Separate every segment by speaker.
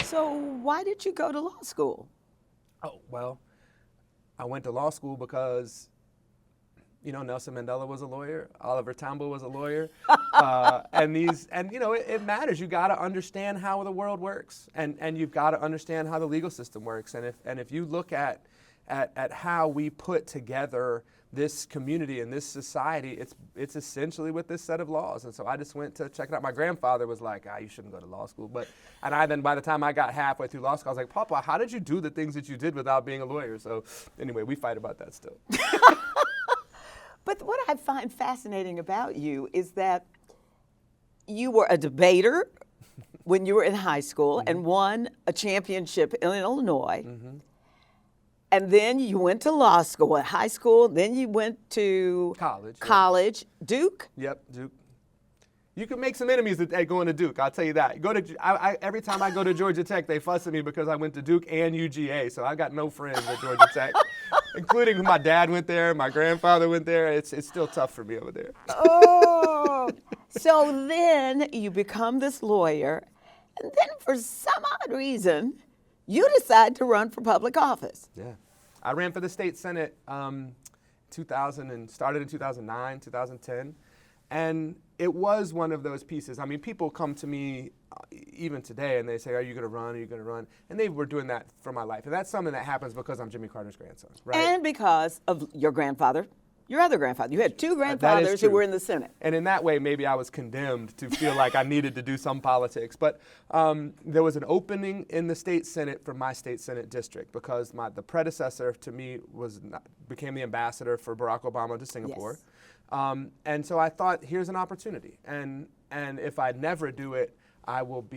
Speaker 1: So why did you go to law school?
Speaker 2: Oh, well, I went to law school because, Nelson Mandela was a lawyer, Oliver Tambo was a lawyer, and it matters. You got to understand how the world works, and you've got to understand how the legal system works. And if you look at how we put together this community and this society, it's essentially with this set of laws. And so I just went to check it out. My grandfather was like, you shouldn't go to law school. And by the time I got halfway through law school, I was like, Papa, how did you do the things that you did without being a lawyer? So anyway, we fight about that still.
Speaker 1: But what I find fascinating about you is that you were a debater when you were in high school and won a championship in Illinois. And then you went to law school at high school. Then you went to college, Duke.
Speaker 2: Yep, Duke. You can make some enemies at going to Duke. I'll tell you that. Every time I go to Georgia Tech, they fuss at me because I went to Duke and UGA. So I got no friends at Georgia Tech, including my dad went there, my grandfather went there. It's still tough for me over there.
Speaker 1: Oh, so then you become this lawyer, and then for some odd reason, you decide to run for public office.
Speaker 2: Yeah. I ran for the state Senate 2000 and started in 2009, 2010. And it was one of those pieces. I mean, people come to me even today and they say, are you going to run? Are you going to run? And they were doing that for my life. And that's something that happens because I'm Jimmy Carter's grandson, right?
Speaker 1: And because of your grandfather. Your other grandfather. You had two grandfathers who were in the Senate.
Speaker 2: And in that way, maybe I was condemned to feel like I needed to do some politics. But there was an opening in the state Senate for my state Senate district because the predecessor to me became the ambassador for Barack Obama to Singapore. Yes. And so I thought, here's an opportunity. And if I never do it, I'll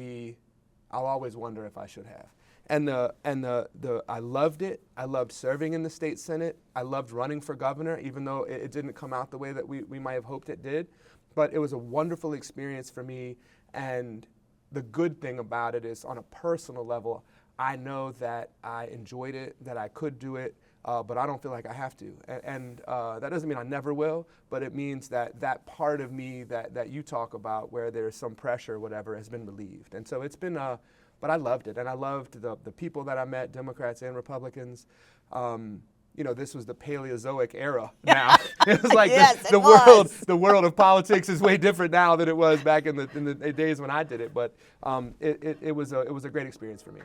Speaker 2: always wonder if I should have. And I loved it. I loved serving in the state Senate. I loved running for governor, even though it didn't come out the way that we might have hoped it did. But it was a wonderful experience for me. And the good thing about it is, on a personal level, I know that I enjoyed it, that I could do it, but I don't feel like I have to. And that doesn't mean I never will, but it means that part of me that you talk about, where there's some pressure or whatever, has been relieved. And so it's been but I loved it, and I loved the people that I met, Democrats and Republicans. This was the Paleozoic era now. It was like the world of politics is way different now than it was back in the days when I did it. But it was a great experience for me.